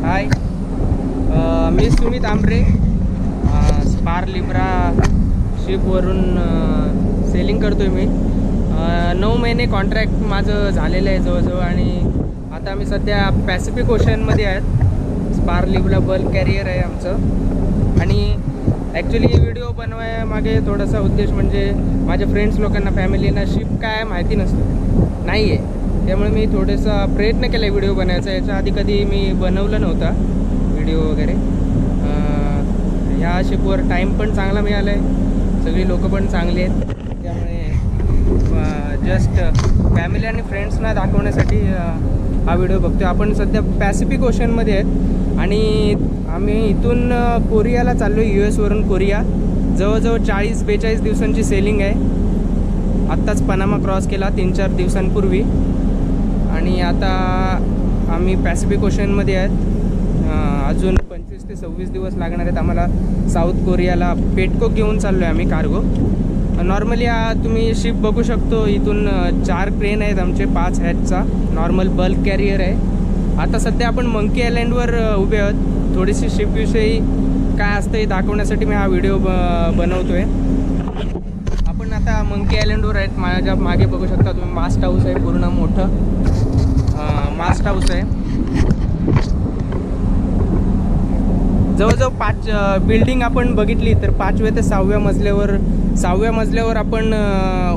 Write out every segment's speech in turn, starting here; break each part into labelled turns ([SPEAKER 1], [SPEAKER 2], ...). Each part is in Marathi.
[SPEAKER 1] हाय, मी सुमित आंबरे, स्पार लिब्रा शिपवरून सेलिंग करतो आहे मी. 9 महिने कॉन्ट्रॅक्ट माझं झालेलं आहे जवळजवळ, आणि आता मी सध्या पॅसिफिक ओशनमध्ये आहेत. स्पार लिब्रा बल्क कॅरियर आहे आमचं. आणि ॲक्च्युली व्हिडिओ बनवायमागे थोडासा उद्देश म्हणजे माझ्या फ्रेंड्स लोकांना, फॅमिलीना शिप काय माहिती नसतं, नाही आहे. त्यामुळे मी थोडासा प्रयत्न केला आहे व्हिडिओ बनवायचा. याच्या आधी कधी मी बनवलं नव्हता व्हिडिओ वगैरे. ह्या शिपवर टाईम पण चांगला मिळाला आहे, सगळी लोकं पण चांगली आहेत. त्यामुळे जस्ट फॅमिली आणि फ्रेंड्सना दाखवण्यासाठी हा व्हिडिओ बघतो. आपण सध्या पॅसिफिक ओशनमध्ये आहेत आणि आम्ही इथून कोरियाला चाललो आहे. US वरून कोरिया. जवळजवळ 40-42 दिवसांची सेलिंग आहे. आत्ताच पनामा क्रॉस केला 3-4 दिवसांपूर्वी, आणि आता आम्ही पॅसिफिक ओशनमध्ये आहेत. अजून 25 ते 26 दिवस लागणार आहेत आम्हाला साऊथ कोरियाला. पेटकोक घेऊन चाललो आहे आम्ही, कार्गो. नॉर्मली तुम्ही शिप बघू शकतो. इथून 4 क्रेन आहेत आमचे 5 हॅचचा. नॉर्मल बल्क कॅरियर आहे. आता सध्या आपण मंकी आयलंडवर उभे आहोत. थोडीशी शिपविषयी काय असतं हे दाखवण्यासाठी मी हा व्हिडिओ बनवतो आहे. आपण आता मंकी आयलंडवर आहेत. माझ्या मागे बघू शकता तुम्ही मास्ट हाऊस आहे, पूर्ण मोठं मास्ट हाऊस आहे. जवळजवळ 5 बिल्डिंग आपण बघितली तर 5व्या ते 6व्या मजल्यावर आपण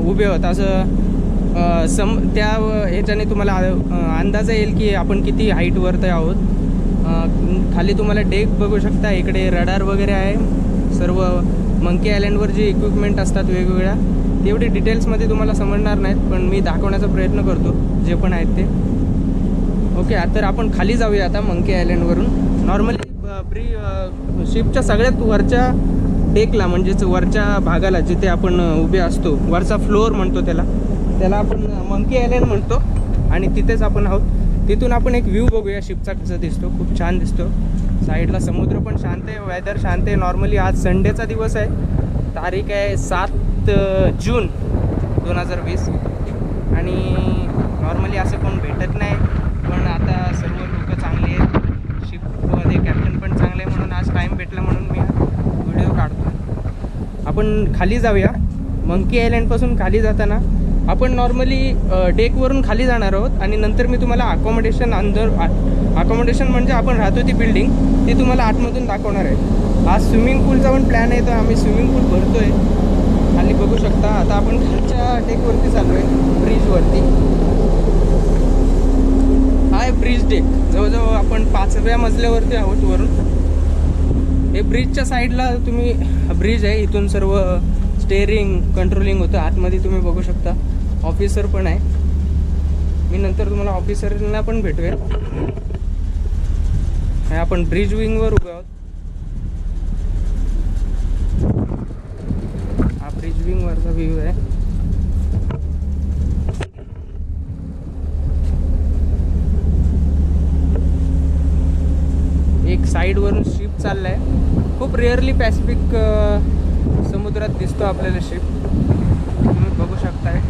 [SPEAKER 1] उभे आहोत. असं त्या ह्याच्याने तुम्हाला अंदाज येईल की आपण किती हाईटवरती आहोत. खाली तुम्हाला डेक बघू शकता. इकडे रडार वगैरे आहे. सर्व मंकी आयलंडवर जे इक्विपमेंट असतात वेगवेगळ्या, तेवढे डिटेल्समध्ये तुम्हाला समजणार नाहीत, पण मी दाखवण्याचा प्रयत्न करतो जे पण आहेत ते. ओके, तर आपण खाली जाऊया आता मंकी आयलंडवरून. नॉर्मली शिपच्या सगळ्यात वरच्या डेकला, म्हणजेच वरच्या भागाला जिथे आपण उभे असतो, वरचा फ्लोअर म्हणतो त्याला आपण मंकी आयलंड म्हणतो. आणि तिथेच आपण आहोत. तिथून आपण एक व्ह्यू बघूया शिपचा कसा दिसतो. खूप छान दिसतो. साईडला समुद्र पण शांत आहे, वेदर शांत आहे. नॉर्मली आज संडेचा दिवस आहे. तारीख आहे 7 जून 2020. आणि नॉर्मली असं कोण भेटत नाही, पण आता सर्व लोक चांगली आहेत. शिपमध्ये कॅप्टन पण चांगले आहे, म्हणून आज टाईम भेटला म्हणून मी व्हिडिओ काढतो. आपण खाली जाऊया. मंकी आयलंडपासून खाली जाताना आपण नॉर्मली डेकवरून खाली जाणार आहोत, आणि नंतर मी तुम्हाला अकोमोडेशन म्हणजे आपण राहतो ती बिल्डिंग, ती तुम्हाला आतमधून दाखवणार आहे. आज स्विमिंग पूलचा पण प्लॅन आहे, तर आम्ही स्विमिंग पूल भरतो आहे. खाली बघू शकता. आता आपण खालच्या डेकवरती चाललो आहे, ब्रिजवरती. हा आहे ब्रिज डेक. जवळजवळ आपण 5व्या मजल्यावरती आहोत वरून. हे ब्रिजच्या साईडला तुम्ही ब्रिज आहे, इथून सर्व स्टेअरिंग कंट्रोलिंग होतं. आतमध्ये तुम्ही बघू शकता ऑफिसर पण आहे. मी नंतर तुम्हाला ऑफिसरला पण भेटूया. आपण ब्रिज विंगवर उभे आहोत. हा ब्रिज विंगवरचा व्ह्यू आहे. एक साईडवरून शिप चाललाय. खूप रेअरली पॅसिफिक समुद्रात दिसतो आपल्याला शिप. तुम्ही बघू शकताय.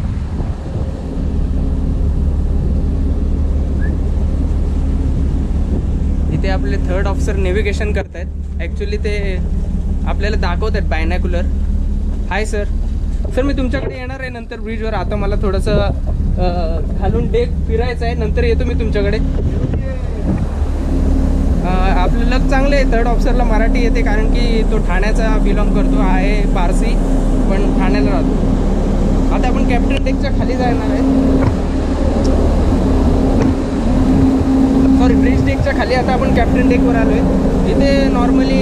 [SPEAKER 1] इथे आपले 3rd ऑफिसर नेव्हिगेशन करतायत. ॲक्च्युली ते आपल्याला दाखवत आहेत बायनॅक्युलर. Hi sir. मी तुमच्याकडे येणार आहे नंतर ब्रिजवर. आता मला थोडंसं खालून डेक फिरायचं आहे, नंतर येतो मी तुमच्याकडे. आपलं लक चांगलं आहे, 3rd ऑफिसरला मराठी येते, कारण की तो ठाण्याचा बिलॉंग करतो. आहे पारसी, पण ठाण्याला राहतो. आता आपण कॅप्टन डेकच्या खाली जाणार आहे. सॉरी, ब्रिज डेकच्या खाली आता आपण कॅप्टन डेकवर आलो आहे. इथे नॉर्मली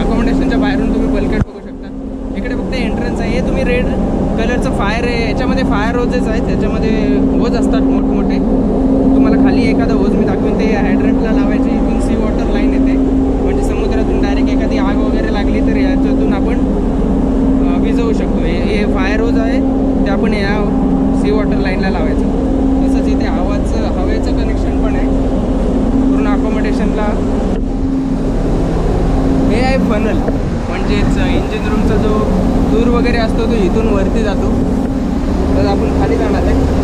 [SPEAKER 1] अकोमोडेशनच्या बाहेरून तुम्ही बल्केट बघू शकता. इकडे फक्त एंट्रन्स आहे. हे तुम्ही रेड कलरचं फायर आहे, याच्यामध्ये फायर होजेस आहेत. त्याच्यामध्ये होज असतात मोठमोठे. तुम्हाला खाली एखादा होज मी दाखवेन, ते हायड्रंटला लावायचे. इथून सी वॉटर लाईन येते, म्हणजे समुद्रातून डायरेक्ट एखादी आग वगैरे लागली तर याच्यातून आपण विझवू शकतो. हे फायर होज आहे, ते आपण या सी वॉटर लाईनला लावायचं. तसंच इथे हवेचं कनेक्शन पण आहे पूर्ण अकोमोडेशनला. हे आहे फनल, म्हणजेच इंजिन रूमचा जो दूर वगैरे असतो तो इथून वरती जातो. तर आपण खाली जाणार आहे.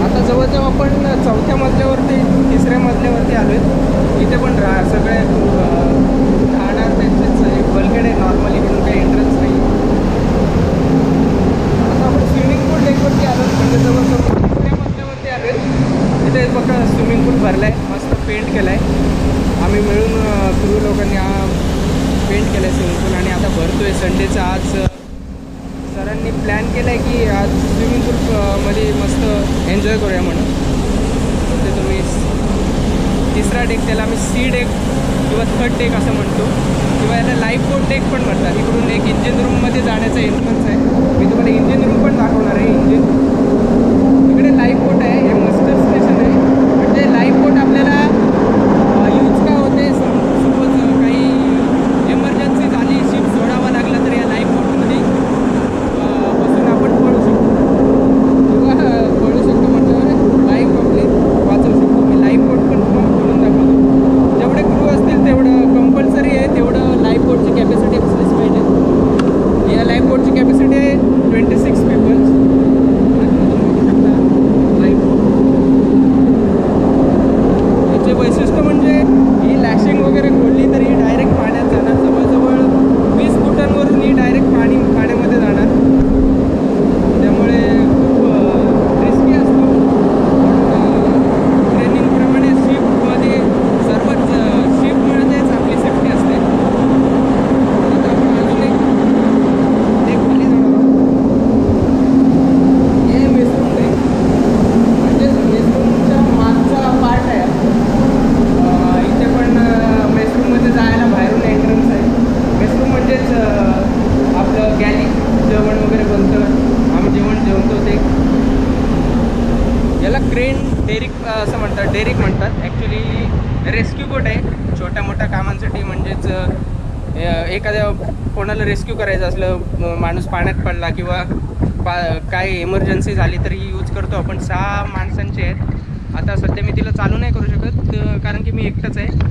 [SPEAKER 1] आता जवळजवळ आपण 4थ्या मजल्यावरती मध्ये बघा स्विमिंग पूल भरला आहे, मस्त पेंट केला आहे. आम्ही मिळून क्रू लोकांनी हा पेंट केला आहे स्विमिंग पूल. आणि आता भरतो आहे संडेचा. आज सरांनी प्लॅन केला आहे की आज स्विमिंग पूलमध्ये मस्त एन्जॉय करूया म्हणून. ते तुम्ही तिसरा डेक, त्याला आम्ही सी डेक किंवा थर्ड डेक असं म्हणतो, किंवा याला लाईफ बोट डेक पण म्हणतात. इकडून एक इंजिन रूममध्ये जाण्याचा एंट्रन्स आहे. मी तुम्हाला इंजिन रूम पण दाखवणार आहे. इकडे लाईफ बोट आहे, हे मस्टर स्टेशन आहे. म्हणजे लाईफ बोट आपल्याला यूज का होते, सपोज काही एमर्जन्सी झाली, शिप सोडावा लागला तर या लाईफ बोटमध्ये बसून आपण पळू शकतो, किंवा पळू शकतो म्हटल्यावर लाईफ आपली वाचवू शकतो. मी लाईफ बोट पण बोलून दाखवतो. जेवढे क्रू असतील तेवढं कंपल्सरी आहे, तेवढं लाईफ बोटची कॅपॅसिटी असलीच पाहिजे. या लाईफ बोटची कॅपॅसिटी आहे 26 पीपल्स. याचे वैशिष्ट्य म्हणजे ही लॅशिंग वगैरे खोलली तर ही डायरेक्ट पाण्यात जाणार. जवळजवळ 20 फुटांवरून ही डायरेक्ट पाण्यामध्ये जाणार. त्यामुळे खूप रिस्की असतो. ट्रेनिंगप्रमाणे शिपमध्ये सर्वच शिपमध्येच आपली सेफ्टी असते. आता आपण अजून एक खाली जाणार आहोत. हे मेसरूम आहे, म्हणजेच मेसरूमच्या मागचा पार्ट आहे. इथे पण मेसरूममध्ये जायला बाहेरून एंट्रन्स आहे. मेसरूम म्हणजेच आपलं गॅली, जेवण वगैरे बनतं, आम्ही जेवण जेवतो ते. याला क्रेन डेरिक असं म्हणतात, डेरिक म्हणतात. ॲक्च्युली रेस्क्यू बोट आहे छोट्या मोठ्या कामांसाठी. म्हणजेच एखाद्या कोणाला रेस्क्यू करायचं असलं, माणूस पाण्यात पडला किंवा काय इमर्जन्सी झाली तर ही यूज करतो आपण. 6 माणसांचे आहेत. आता सध्या मी तिला चालू नाही करू शकत कारण की मी एकटाच आहे.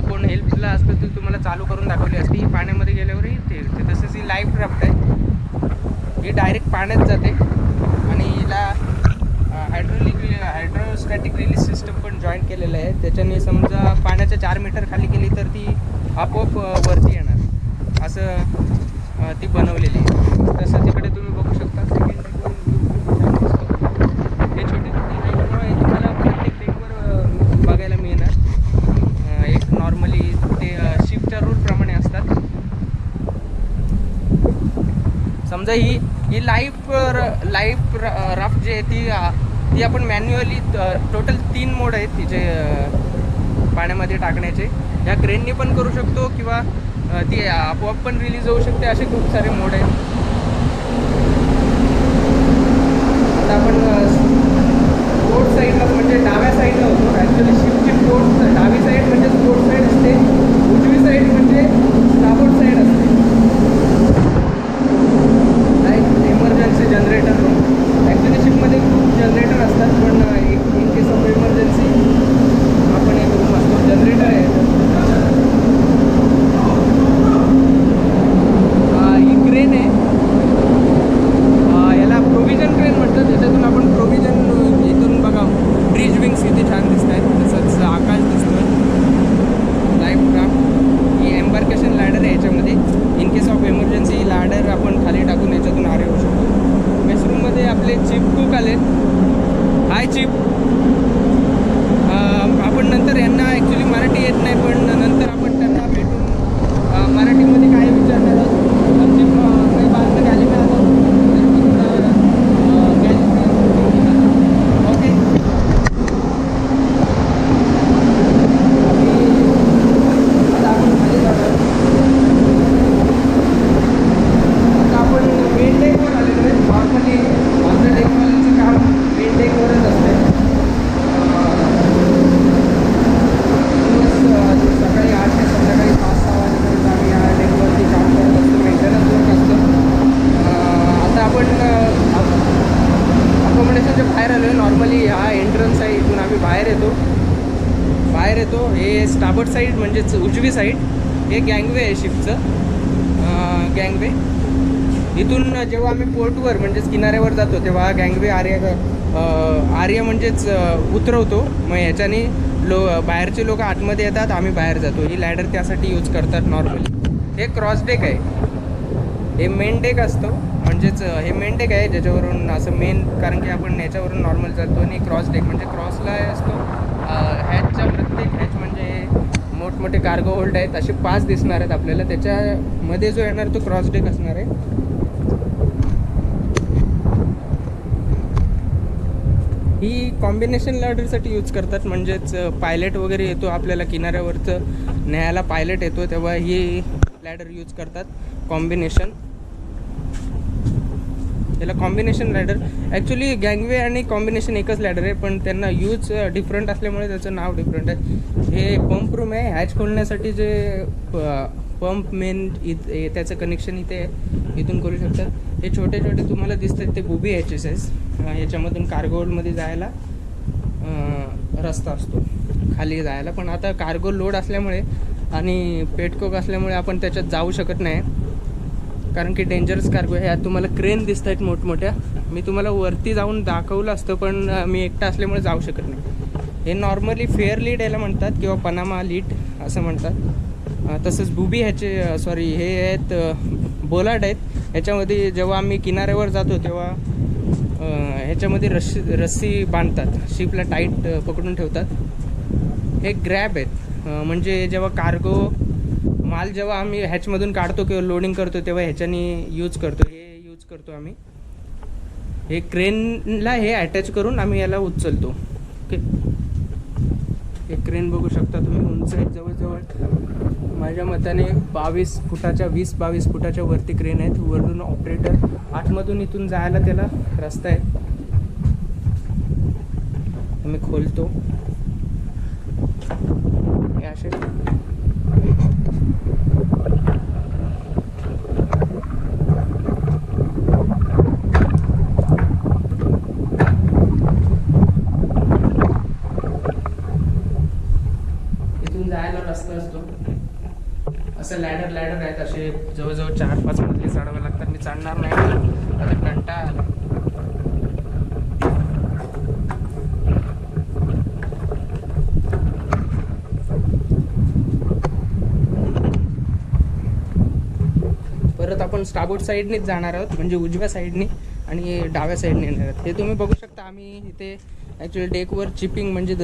[SPEAKER 1] कोण हेल्पला असतं तर तुम्हाला चालू करून दाखवली असती. पाण्यामध्ये गेल्यावरही ते तसंच ही लाईफ क्राफ्ट आहे. ही डायरेक्ट पाण्यात जाते आणि हिला हायड्रोस्टॅटिक रिलीज सिस्टम पण जॉईन केलेलं आहे. त्याच्याने समजा पाण्याच्या 4 मीटर खाली गेली तर ती आपोआप वरती येणार, असं ती बनवलेली आहे. तसं तिकडे तुम्ही बघू शकता. सेकंड हे छोटे छोटे आहे, तुम्हाला प्रत्येक डेकवर बघायला मिळणार. एक नॉर्मली ते शिपच्या रूलप्रमाणे असतात. समजा ही लाईफ राफ्ट जी आहे ती आपण मॅन्युअली टोटल 3 मोड आहेत तिचे पाण्यामध्ये टाकण्याचे. या क्रेननी पण करू शकतो किंवा ती आपोआप पण रिलीज होऊ शकते. असे खूप सारे मोड आहेत. आता आपण स्पोर्ट साईडला म्हणजे डाव्या साईडला होतो. ॲक्च्युली शिपची डावी साईड म्हणजे स्पोर्ट साईड असते, उजवी साईड म्हणजे स्टाबोर्ड साईड असते. Like emergency generator room. Actually शिपमध्ये खूप जनरेटर असतात, पण इन केस ऑफ इमर्जन्सी आपण एक रूम असतो. जनरेटर आहे. ही क्रेन आहे, याला प्रोव्हिजन क्रेन म्हणतात. त्याच्यातून आपण प्रोव्हिजन इथून बघा ब्रिज विंग्स इथे छान दिसत आहेत, तसंच आकाश दिसतं. लाईफ क्राफ्ट ही एम्बार्केशन लॅडर आहे. याच्यामध्ये in case of emergency he ladder आपण खाली टाकून याच्यातून आरे होऊ शकतो. मेसरूममध्ये आपले चीफ कुक आलेत. हाय चीफ. आपण नंतर यांना ॲक्च्युली मराठी येत नाही, पण नंतर आपण त्यांना भेटून मराठीमध्ये काय विचारणार आहोत. चीफ काही बात में गॅली में आलो ओके. आता आपण खाली जाणार. आता आपण मेन डेकवर आलेलो आहे. नॉर्मली आमच्या डेकवाल्यांचं काम मेन डेकवरच असते. सकाळी 8 ते संध्याकाळी 5-6 वाजेपर्यंत आम्ही या डेकवरती काम करत असतो. मेंटेनन्स वर्क असतं. आता आपण अकोमोडेशनच्या बाहेर आलो आहे. नॉर्मली हा एंट्रन्स आहे, इथून आम्ही बाहेर येतो. हे स्टाबर्ड साईड म्हणजेच उजवी साईड. हे गँगवे आहे शिपचं, गँगवे. इथून जेव्हा आम्ही पोर्टवर म्हणजेच किनाऱ्यावर जातो तेव्हा गँगवे आर्या म्हणजेच उतरवतो. मग ह्याच्याने बाहेरचे लोक आतमध्ये येतात, आम्ही बाहेर जातो. ही लॅडर त्यासाठी यूज करतात नॉर्मली. हे क्रॉस डेक आहे. हे मेन डेक असतो. म्हणजेच हे मेन डेक आहे ज्याच्यावरून असं मेन, कारण की आपण याच्यावरून नॉर्मल जातो आणि क्रॉस डेक म्हणजे क्रॉसला असतो हॅचच्या प्रत्येक हॅच म्हणजे मोठमोठे कार्गो होल्ड आहेत असे 5 दिसणार आहेत आपल्याला. त्याच्यामध्ये जो येणार तो क्रॉस डेक असणार आहे. ही कॉम्बिनेशन लॅडरसाठी यूज करतात, म्हणजेच पायलट वगैरे येतो आपल्याला किनाऱ्यावरचं न्यायला पायलट येतो तेव्हा ही लॅडर यूज करतात कॉम्बिनेशन. याला कॉम्बिनेशन लॅडर, ॲक्च्युली गँगवे आणि कॉम्बिनेशन एकच लॅडर आहे पण त्यांना यूज डिफरंट असल्यामुळे त्याचं नाव डिफरंट आहे. हे पंप रूम आहे. हॅच खोलण्यासाठी जे पंप मेन त्याचं कनेक्शन इथे इथून करू शकतात. हे छोटे छोटे तुम्हाला दिसतात ते बुबी HSS, याच्यामधून कार्गो होल्डमध्ये जायला रस्ता असतो खाली जायला. पण आता कार्गो लोड असल्यामुळे आणि पेटकोक असल्यामुळे आपण त्याच्यात जाऊ शकत नाही, कारण की डेंजरस कार्गो आहे. यात तुम्हाला क्रेन दिसत आहेत मोठमोठ्या. मी तुम्हाला वरती जाऊन दाखवलं असतं पण मी एकटा असल्यामुळे जाऊ शकत नाही. हे नॉर्मली फेअर लीड याला म्हणतात किंवा पनामा लीड असं म्हणतात. तसंच बुबी ह्याचे सॉरी हे आहेत बोलार्ड आहेत. ह्याच्यामध्ये जेव्हा आम्ही किनाऱ्यावर जातो तेव्हा ह्याच्यामध्ये रस्सी बांधतात, शिपला टाईट पकडून ठेवतात. हे ग्रॅब आहेत, म्हणजे जेव्हा कार्गो माल जेव्हा आम्ही ह्याचमधून काढतो किंवा लोडिंग करतो तेव्हा ह्याच्याने यूज करतो. हे यूज करतो आम्ही. हे क्रेनला हे अटॅच करून आम्ही याला उचलतो. ओके, हे क्रेन बघू शकता तुम्ही, उंच आहेत जवळजवळ माझ्या मताने 20-22 फुटाच्या वरती क्रेन आहेत. वरून ऑपरेटर आतमधून इथून जायला त्याला रस्ता आहे. मी खोलतो हे असे. इथून जायला रस्ता असतो. असं लॅडर आहेत असे जवळजवळ 4-5 मजले चढावे लागतात. मी चढणार नाही, आता कंटाळा आला. परत आपण स्टाबोर्ड साईडनेच जाणार आहोत, म्हणजे उजव्या साईडने आणि डाव्या साईडने येणार आहोत. हे तुम्ही बघू शकता. आम्ही इथे ॲक्च्युली डेकवर चिपिंग म्हणजे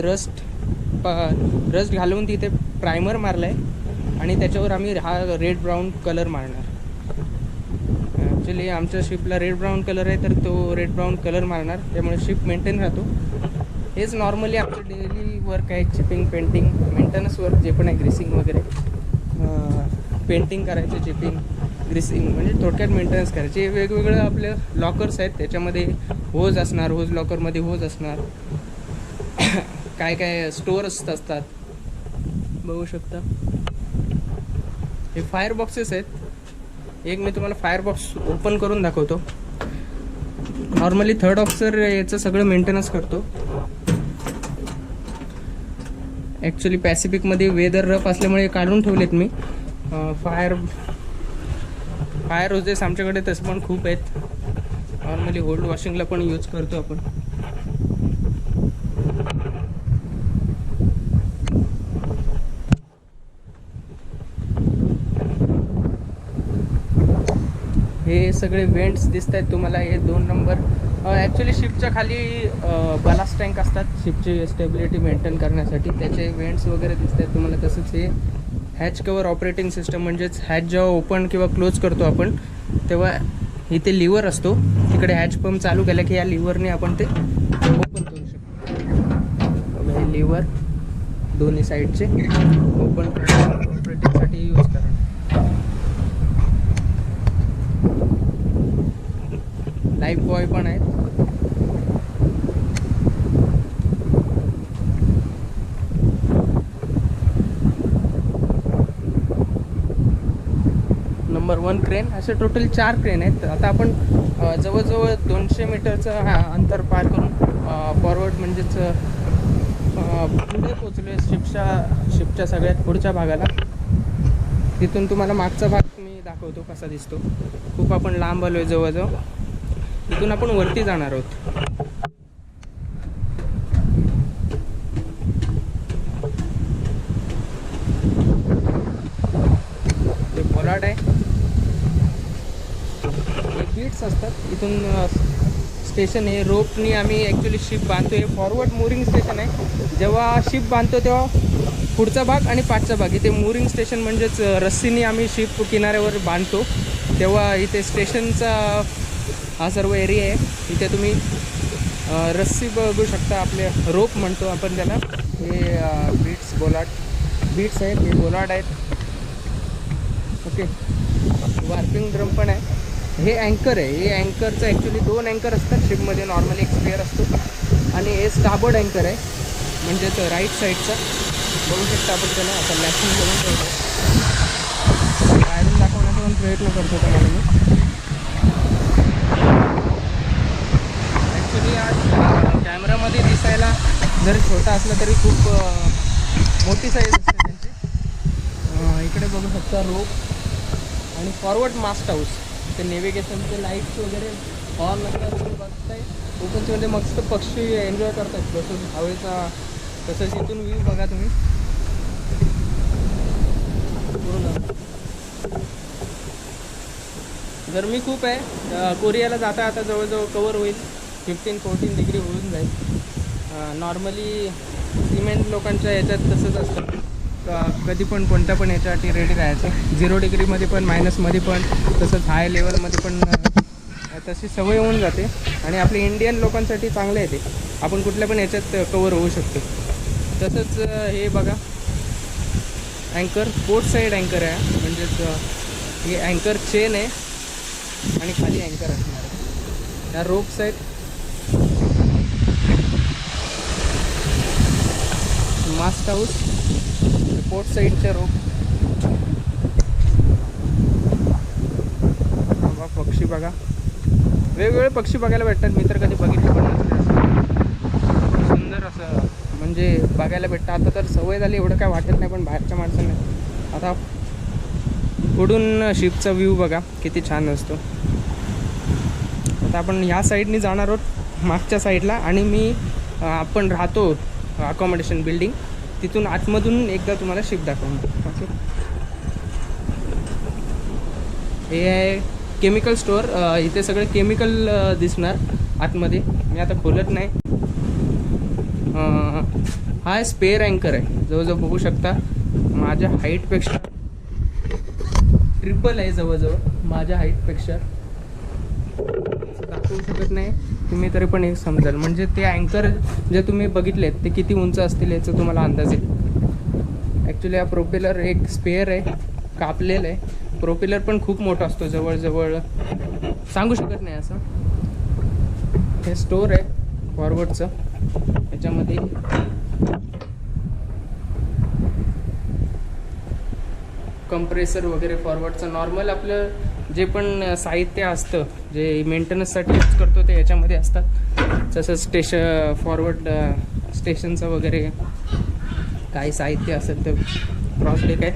[SPEAKER 1] रस्ट घालून तिथे प्रायमर मारला आहे आणि त्याच्यावर आम्ही हा रेड ब्राऊन कलर मारणार. ॲक्च्युली आमच्या शिपला रेड ब्राऊन कलर आहे तर तो रेड ब्राऊन कलर मारणार, त्यामुळे शिप मेंटेन राहतो. हेच नॉर्मली आमचं डेली वर्क आहे, चिपिंग, पेंटिंग, मेंटेनन्स वर्क जे पण आहे, ग्रीसिंग वगैरे, पेंटिंग करायचं, चिपिंग, ग्रीसिंग म्हणजे थोडक्यात मेंटेनन्स करायचे. वेगवेगळं आपले लॉकर्स आहेत, त्याच्यामध्ये होज असणार, होज लॉकरमध्ये होज असणार, काय काय स्टोअर्स असतात बघू शकता. हे फायर बॉक्सेस आहेत. एक मी तुम्हाला फायर बॉक्स ओपन करून दाखवतो. नॉर्मली थर्ड ऑफिसर याचं सगळं मेंटेनन्स करतो. ॲक्च्युली पॅसिफिकमध्ये वेदर रफ असल्यामुळे काढून ठेवलेत मी. फायर रोजेस आमच्याकडे तसं पण खूप आहेत. नॉर्मली होल्ड वॉशिंगला पण यूज करतो आपण. हे सगळे वेंट्स दिसत आहेत तुम्हाला. हे 2 नंबर ॲक्च्युली शिपच्या खाली बलास्ट टँक असतात शिपची स्टेबिलिटी मेंटेन करण्यासाठी, त्याचे वेंट्स वगैरे दिसत आहेत तुम्हाला. तसंच हे हॅच कवर ऑपरेटिंग सिस्टम, म्हणजेच हॅच जेव्हा ओपन किंवा क्लोज करतो आपण तेव्हा इथे लिव्हर असतो. तिकडे हॅच पंप चालू केला की या लिव्हरने आपण ते ओपन करू शकतो. हे लिव्हर दोन्ही साईडचे ओपन ऑपरेटिंगसाठी यूज करा. लाईफ बॉय पण आहेत. नंबर 1 क्रेन, असे टोटल 4 क्रेन आहेत. आता आपण जवळजवळ 200 मीटरचं अंतर पार करून फॉरवर्ड म्हणजेच पुढे पोचलो आहे शिपच्या सगळ्यात पुढच्या भागाला. तिथून तुम्हाला मागचा भाग मी दाखवतो कसा दिसतो. खूप आपण लांब आलो आहे जवळजवळ. इथून आपण वरती जाणार आहोत. ते बोलार्ड आहे. हे बीट बीट्स असतात. इथून स्टेशन आहे. रोपनी आम्ही ॲक्च्युली शिप बांधतो. हे फॉरवर्ड मोरिंग स्टेशन आहे. जेव्हा शिप बांधतो तेव्हा पुढचा भाग आणि पाठचा भाग इथे मोरिंग स्टेशन म्हणजेच रस्सीने आम्ही शिप किनाऱ्यावर बांधतो. तेव्हा इथे स्टेशनचा हा सर्व एरिया आहे. इथे तुम्ही रस्सी बघू शकता. आपले रोप म्हणतो आपण त्याला. हे बीट्स आहेत. हे बोलाड आहेत. ओके. वार्पिंग ड्रम पण आहे. हे अँकर आहे. हे अँकरचं ॲक्च्युली 2 अँकर असतात शिपमध्ये. नॉर्मली एक स्पेअर असतो. आणि हे स्टाबोर्ड अँकर आहे म्हणजेच राईट साईडचा. बघू शकता आपण त्याला आता लॅशिंग करून ठेवतो. बाहेरून दाखवण्याचा पण प्रयत्न करतो तुम्हाला मी. ॲक्च्युली आज कॅमेरामध्ये दिसायला जरी छोटा असला तरी खूप मोठी साईज असते त्यांची. इकडे बघू शकता रोप आणि फॉरवर्ड मास्ट हाऊस. ते नेव्हिगेशनचे लाईट्स वगैरे ऑन असतात तुम्ही बघताय. ओपनमध्ये मस्त पक्षी एन्जॉय करतात बसून हवेचा. तसंच इथून व्ह्यू बघा तुम्ही. गरमी खूप आहे. कोरियाला जाता आता जवळजवळ कवर होईल. 15-14 डिग्री होऊन जाईल. नॉर्मली सिमेंट लोकांच्या याच्यात तसंच असतं. कधी पण कोणत्या पण याच्यासाठी रेडी राहायचं. 0 डिग्रीमध्ये पण मायनसमध्ये पण तसंच हाय लेवलमध्ये पण तशी सवय होऊन जाते. आणि आपल्या इंडियन लोकांसाठी चांगलं आहे ते. आपण कुठल्या पण याच्यात कवर होऊ शकतो. तसंच हे बघा अँकर बोट साईड अँकर आहे. म्हणजेच हे अँकर चेन आहे आणि खाली अँकर असणार आहे. या रोप्स आहेत. मास्ट हाऊस बोट साईडचे रोप. पक्षी बघा. वेगवेगळे पक्षी बघायला भेटतात. मी तर कधी बघितले पण नसते. सुंदर असं म्हणजे बघायला भेटतं. आता तर सवय झाली एवढं काय वाटत नाही. पण बाहेरच्या माणसांना आता पुढून शिपचा व्ह्यू बघा किती छान असतो. आता आपण ह्या साईडनी जाणार आहोत मागच्या साईडला. आणि आपण राहतो अकॉमोडेशन बिल्डिंग तिथून आतमधून एकदा तुम्हाला शिप दाखवणार. ओके. हे आहे केमिकल स्टोअर. इथे सगळे केमिकल दिसणार आतमध्ये. मी आता खोलत नाही. हा स्पेअर अँकर आहे. जवळजवळ बघू शकता माझ्या हाईटपेक्षा ट्रिपल आहे. जवळजवळ माझ्या हाईटपेक्षा. दाखवू शकत नाही तुम्ही तरी पण हे समजाल. म्हणजे ते अँकर जे तुम्ही बघितलेत ते किती उंच असतील याचा तुम्हाला अंदाज येईल. ॲक्च्युली हा प्रोपेलर एक स्पेअर आहे. कापलेलं आहे. प्रोपेलर पण खूप मोठा असतो. जवळजवळ सांगू शकत नाही असं. हे स्टोअर आहे फॉरवर्डचं. याच्यामध्ये कंप्रेसर वगैरे फॉरवर्डचं नॉर्मल आपलं जे पण साहित्य असतं जे मेंटेनन्ससाठी यूज करतो ते याच्यामध्ये असतात. जसं फॉरवर्ड स्टेशनचं वगैरे काही साहित्य असेल तर क्रॉसडेक आहे.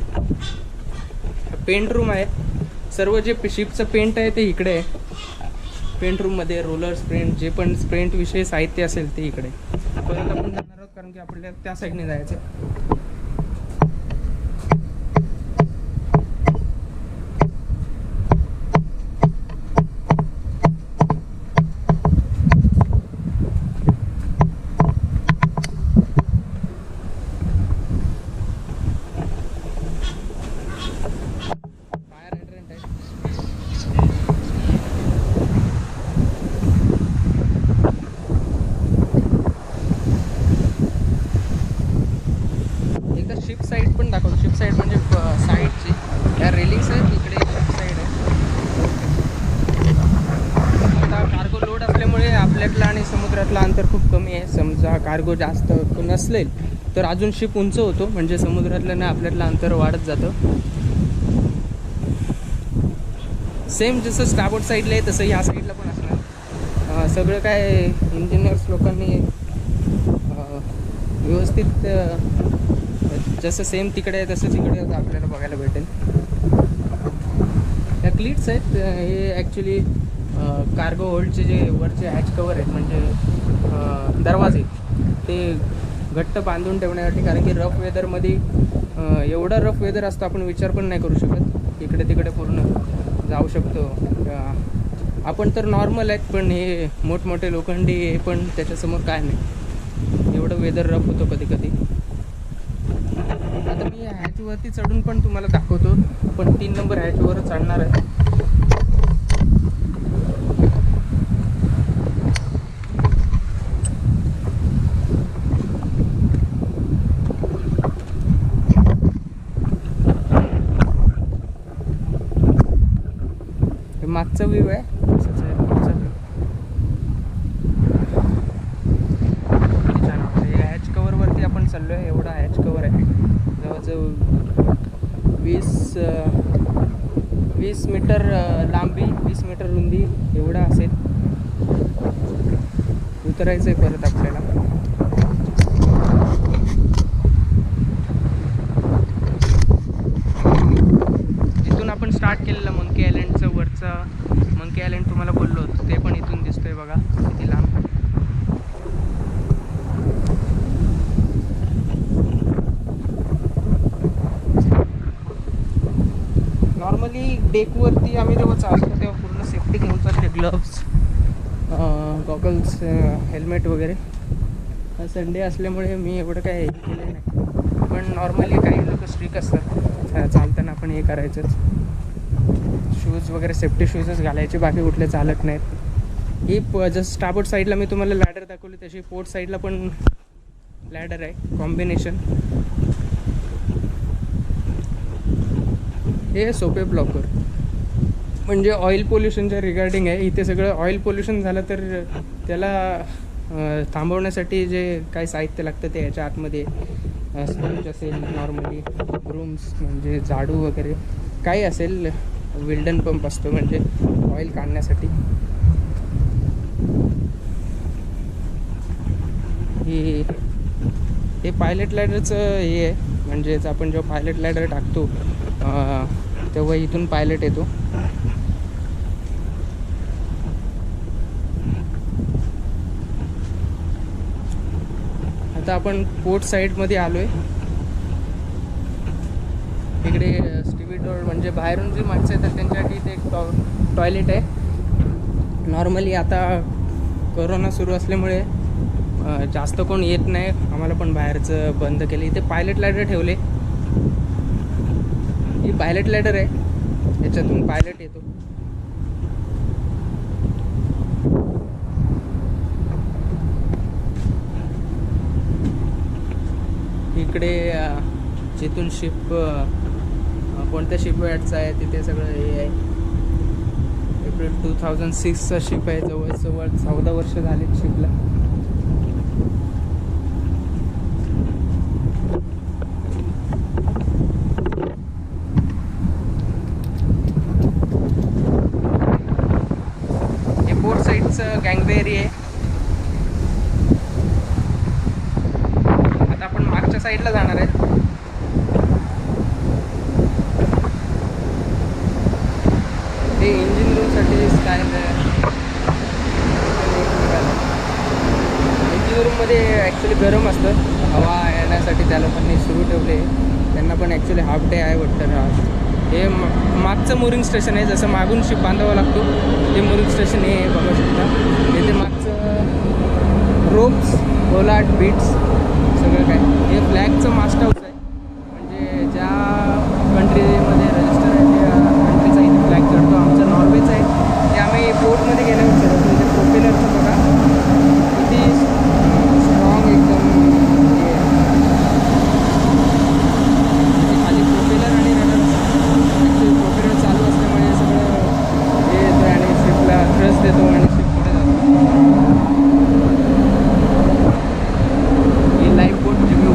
[SPEAKER 1] पेंट रूम आहे. सर्व जे शिपचं पेंट आहे ते इकडे आहे. पेंट रूममध्ये रोलर्स पेंट जे पण पेंटविषयी साहित्य असेल ते इकडे. परत आपण जाणार आहोत कारण की आपल्याला त्या साईडने जायचं. शिप साईड पण दाखवतो. शिप साईड म्हणजे साईडची या रेलिंग्स आहेत. इकडे शिप साईड आहे. आता कार्गो लोड असल्यामुळे आपल्यातला आणि समुद्रातला अंतर खूप कमी आहे. समजा कार्गो जास्त नसलेल तर अजून शिप उंच होतो. म्हणजे समुद्रातलं ना आपल्यातलं अंतर वाढत जातं. सेम जसं स्टाबोर्ड साईडला आहे तसं ह्या साईडला पण असणार. सगळं काय इंजिनियर्स लोकांनी व्यवस्थित जसं सेम तिकडे आहे तसंच इकडे आपल्याला बघायला भेटेल. या क्लिट्स आहेत. हे ॲक्च्युली कार्गो होल्डचे जे वरचे हॅच कवर आहेत म्हणजे दरवाजे ते घट्ट बांधून ठेवण्यासाठी. कारण की रफ वेदरमध्ये एवढं रफ वेदर असतं आपण विचार पण नाही करू शकत. इकडे तिकडे पूर्ण जाऊ शकतो. आपण तर नॉर्मल आहेत, पण हे मोठमोठे लोखंडी हे पण त्याच्यासमोर काय नाही. एवढं वेदर रफ होतो कधी कधी. आता मी हॅचवरती चढून पण तुम्हाला दाखवतो. आपण 3 नंबर हॅचवर चढणार आहे. मागचा व्ह्यू आहे. असंच आहे मागचा व्ह्यू. छान वाटतं. हे हॅच कवरवरती आपण चाललो आहे. एवढा हॅच कवर आहे. जवळजवळ 20 मीटर लांबी, 20 मीटर रुंदी एवढा असेल. उतरायचं आहे परत आपल्याला. जिथून आपण स्टार्ट केलेलं मंकी आयलंडचं वरचं मंकी आयलंड तुम्हाला बोललो होतो, ते पण इथून दिसतंय बघा किती लांब. नॉर्मली डेकवरती आम्ही जेव्हा चालतो तेव्हा पूर्ण सेफ्टी घेऊन चालते. ग्लव्स, गॉगल्स, हेल्मेट वगैरे. संडे असल्यामुळे मी एवढं काय हे केलं नाही, पण नॉर्मली काही लोक स्ट्रिक असतात. चालताना आपण हे करायचंच. शूज वगैरे सेफ्टी शूजच घालायचे, बाकी कुठले चालत नाहीत. ही जसं स्टाबोर्ड साईडला मी तुम्हाला लॅडर दाखवली, तशी पोर्ट साईडला पण लॅडर आहे कॉम्बिनेशन. हे सोपे ब्लॉकर म्हणजे ऑइल पोल्युशनच्या रिगार्डिंग आहे. इथे सगळं ऑइल पोल्युशन झालं तर त्याला थांबवण्यासाठी जे काही साहित्य लागतं ते याच्या आतमध्ये स्पंज असेल, नॉर्मली ब्रूम्स म्हणजे झाडू वगैरे काही असेल. विल्डन पंप असतो म्हणजे ऑइल काढण्यासाठी. हे पायलट लॅडरचं हे आहे. म्हणजेच आपण जेव्हा पायलट लॅडर टाकतो तेव्हा इथून पायलट येतो. आता आपण पोर्ट साईडमध्ये आलो आहे. इकडे स्टिविडोर म्हणजे बाहेरून जी माणसं येतात त्यांच्यासाठी इथे एक टॉयलेट आहे. नॉर्मली आता कोरोना सुरू असल्यामुळे जास्त कोण येत नाही. आम्हाला पण बाहेरचं बंद केलं. इथे पायलट लॅडर ठेवले. ही पायलट लॅडर आहे, याच्यातून पायलट येतो. इकडे जिथून शिप कोणत्या शिपयार्डचं आहे तिथे सगळं हे आहे. एप्रिल 2006चा शिप आहे. जवळजवळ 14 वर्ष झालीत शिपला. हे पोर्ट साईडचं गँगवे एरिया आहे. आता आपण मागच्या साईडला जाणार आहे. ते इंजिन रूमसाठी स्टाईल इंजिन रूममध्ये ॲक्च्युली गरम असतं. हवा येण्यासाठी त्या लोकांनी सुरू ठेवले. त्यांना पण ॲक्च्युली हाफ डे आहे वाटतं. हे मागचं मोरिंग स्टेशन आहे. जसं मागून शिप बांधावं लागतो ते मोरिंग स्टेशन हे बघू शकता. इथे मागचं रोप्स, बोलाट, बीट्स सगळं काय. हे फ्लॅगचं मास्ट हाऊस आहे. म्हणजे ज्या कंट्रीमध्ये रजिस्टर आहे त्या कंट्रीचा इथे फ्लॅग चढतो. आमचं नॉर्वेचं आहे. ते आम्ही पोर्टमध्ये गेल्यावर चढवतो. इथे प्रोपेलरचं बघा किती स्ट्रॉंग एकदम. खाली प्रोपेलर आणि रडर ॲक्च्युली प्रोपेलर चालू असल्यामुळे सगळं हे येतं आणि शिपला थ्रस्ट देतो आणि शिप पुढे जातो. ही लाईफ बोट रिव्ह्यू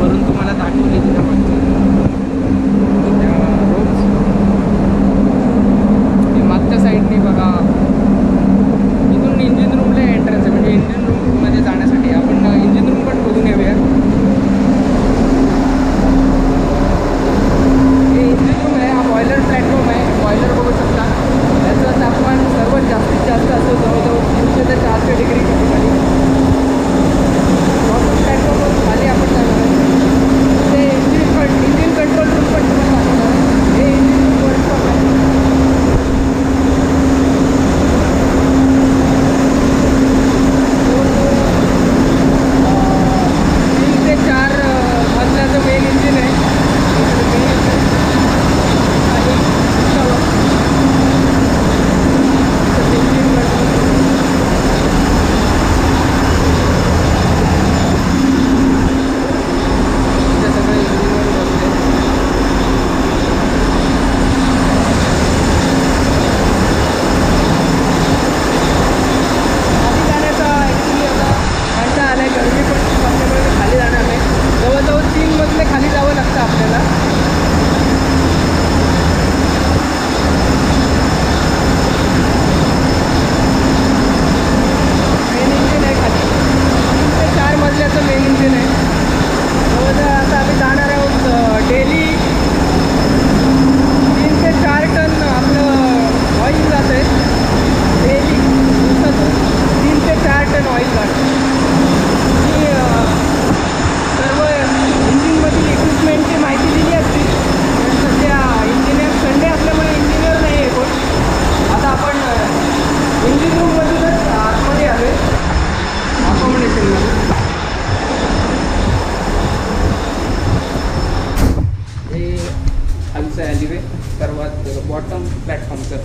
[SPEAKER 1] बॉटम प्लॅटफॉर्मचं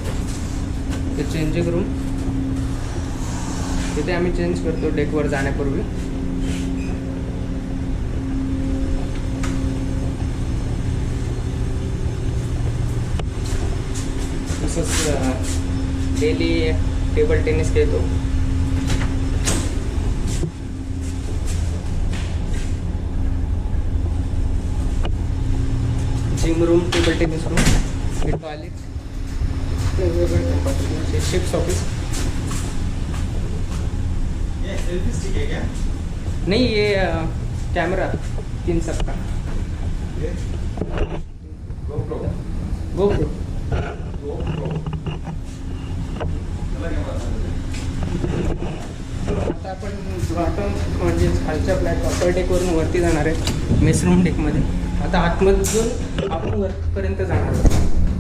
[SPEAKER 1] ते चेंजिंग रूम. तिथे आम्ही चेंज करतो डेकवर जाण्यापूर्वी. तसंच डेली टेबल टेनिस खेळतो. Gym room, table tennis room, हे टॉयलेट, वेगवेगळे शिफ्ट ऑफिस.
[SPEAKER 2] सेल्फी स्टिक है क्या?
[SPEAKER 1] नहीं, ये कैमरा 3 सबका.
[SPEAKER 2] GoPro.
[SPEAKER 1] GoPro. आता आपण बॉटम म्हणजे खालच्या फ्लॅट अपर डेकवरून वरती जाणार आहे मेसरूम डेकमध्ये. आता आतमधून आपण वरपर्यंत जाणार आहोत,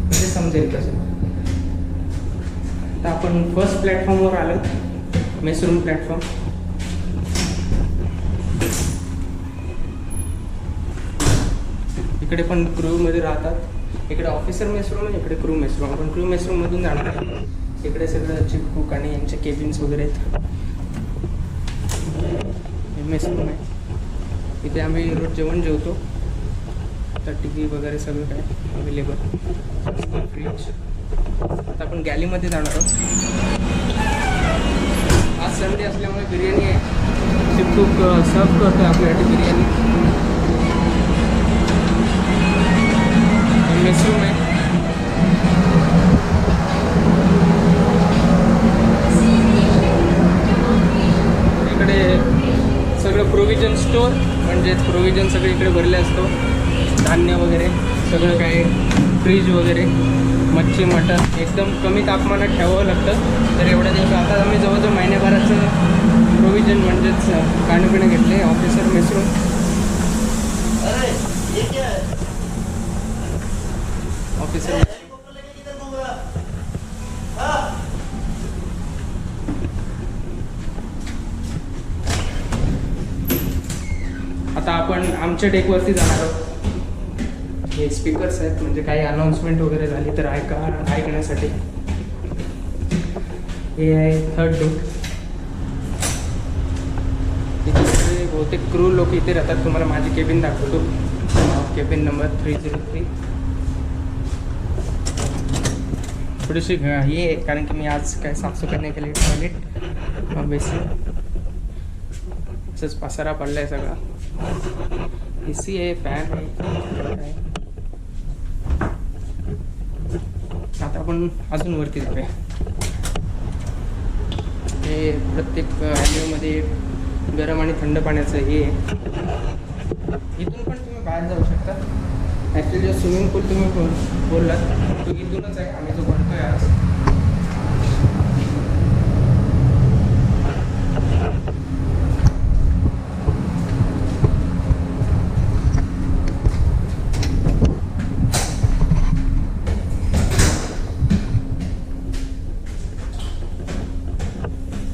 [SPEAKER 1] म्हणजे समजेल कसं. आता आपण फर्स्ट प्लॅटफॉर्मवर आलो, मेसरूम प्लॅटफॉर्म. इकडे पण क्रूमध्ये राहतात. इकडे ऑफिसर मेसरूम आहे, इकडे क्रू मेसरूम. आपण क्रू मेसरूममधून जाणार आहे. इकडे सगळं चिफ कुक आणि यांचे केबिन्स वगैरे आहेत. मेसरूम आहे, इथे आम्ही रोज जेवण जेवतो. आता टी व्ही वगैरे सगळं काय अवेलेबल, फ्रीज. आता आपण गॅलीमध्ये जाणार आहोत. आज संडे असल्यामुळे बिर्याणी आहे. चिफ कुक सर्व करतो आपल्यासाठी बिर्याणी. मेसरूम आहे. इकडे सगळं प्रोव्हिजन स्टोअर, म्हणजेच प्रोव्हिजन सगळे इकडे भरले असतो. धान्य वगैरे सगळं काय, फ्रीज वगैरे, मच्छी मटण एकदम कमी तापमानात ठेवावं लागतं. तर एवढ्या दिवस आता आम्ही जवळजवळ महिन्याभराचं प्रोव्हिजन म्हणजेच खाणंपिणं घेतले. ऑफिसर मेसरूम. ऑफिसर आता आपण आमच्या डेकवरती जाणार आहोत. हे स्पीकर्स आहेत, म्हणजे काही अनाऊन्समेंट वगैरे झाली तर ऐकण्यासाठी. हे आहे थर्ड डेक. इथे बहुतेक क्रू लोक इथे राहतात. तुम्हाला माझी केबिन दाखवतो, केबिन नंबर 303. थोडीशी हे आहे कारण की मी आज काय साफसफाई नाही केली. टॉयलेट बेसिन असंच पसारा पडला आहे सगळा. AC आहे, फॅन आहे. आता आपण अजून वरती जाऊया. हे प्रत्येक ॲलिओमध्ये गरम आणि थंड पाण्याचं हे आहे. इथून पण तुम्ही बाहेर जाऊ शकता. ॲक्च्युली जो स्विमिंग पूल तुम्ही बोललात तो इथूनच आहे. आम्ही जो बनतोय आज.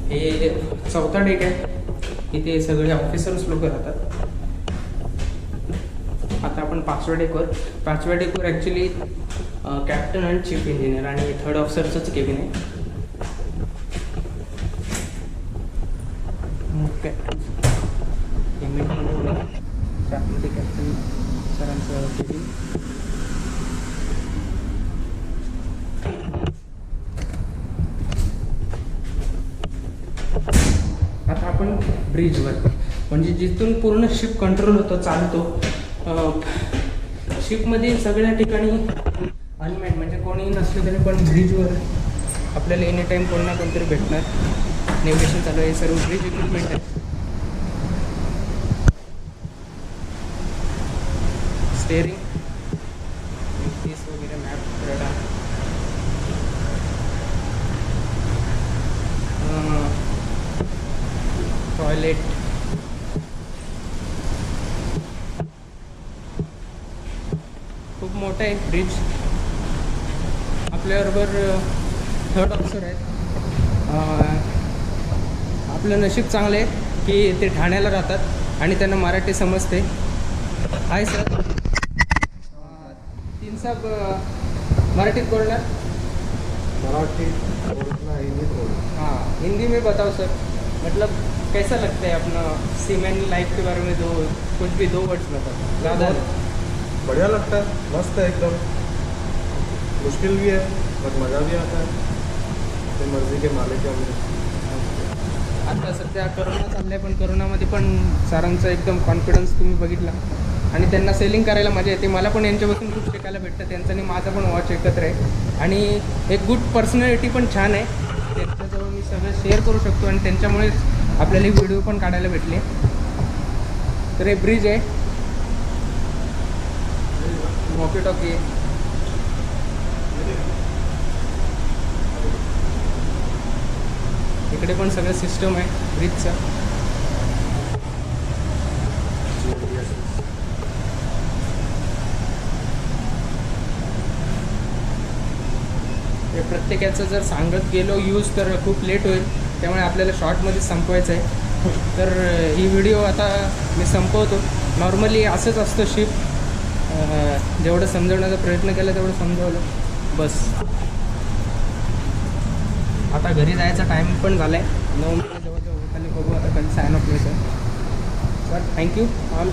[SPEAKER 1] हे 4था डेक आहे. इथे सगळे ऑफिसर्स लोक राहतात. आता आपण 5व्या डेकवर. 5व्या डेकवर ॲक्च्युली कॅप्टन आणि चीफ इंजिनियर आणि थर्ड ऑफिसरचंच केबिन आहे. त्यामध्ये कॅप्टन सरांचं केबिन. आता आपण ब्रिजवर, म्हणजे जिथून पूर्ण शिप कंट्रोल होतो, चालतो. शिपमध्ये सगळ्या ठिकाणी अनमॅन, म्हणजे कोणीही नसलं तरी पण ब्रिजवर आपल्याला एनी टाईम कोण ना कोणतरी भेटणार. नेव्हिगेशन चालू आहे, सर्व ब्रिज इक्विपमेंट आहे. स्टेअरिंग, पीस वगैरे, मॅप, रडार. टॉयलेट, खूप मोठा आहे ब्रिज. आपल्याबरोबर थर्ड ऑफिसर आहेत. आपलं नशीब चांगलं आहे की ते ठाण्याला राहतात आणि त्यांना मराठी समजते. Hi sir. तीन साहेब मराठीत बोलणार?
[SPEAKER 3] मराठी बोलना हिंदी बोलना।
[SPEAKER 1] हाँ हिंदी में बताओ सर, मतलब कैसा लगता है अपना सीमेंट लाइफ के बारे में, दो कुछ भी 2 वर्ड्स बताओ, ज़्यादा नहीं।
[SPEAKER 3] बढ़िया लगता है, मस्त है एकदम। मुश्किल भी है बट मज़ा भी आता है, अपनी मर्जी के मालिक है हम।
[SPEAKER 1] आता सध्या करोना चाललं आहे, पण करोनामध्ये पण सरांचा एकदम कॉन्फिडन्स तुम्ही बघितला आणि त्यांना सेलिंग करायला मजा येते. मला पण यांच्यापासून खूप शिकायला भेटतं. त्यांचं आणि माझा पण वॉच एकत्र आहे आणि एक गुड पर्सनॅलिटी पण छान आहे. त्यांच्याजवळ मी सगळं शेअर करू शकतो आणि त्यांच्यामुळेच आपल्याला व्हिडिओ पण काढायला भेटले. तर हे ब्रिज आहे, वॉकी टॉकी आहे. इकडे पण सगळं सिस्टम आहे ब्रिजचं. हे प्रत्येकाचं जर सांगत गेलो यूज तर खूप लेट होईल, त्यामुळे आपल्याला शॉर्टमध्ये संपवायचं आहे. तर ही व्हिडिओ आता मी संपवतो. नॉर्मली असंच असतं शिप, जेवढं समजवण्याचा प्रयत्न केला तेवढं समजवलं बस. आता घरी जायचा टाईम पण झाला आहे, 9 मिनिट जवळजवळ खाली. बघू आता कधी साइन ऑफ घ्यायचं. Sir thank you all.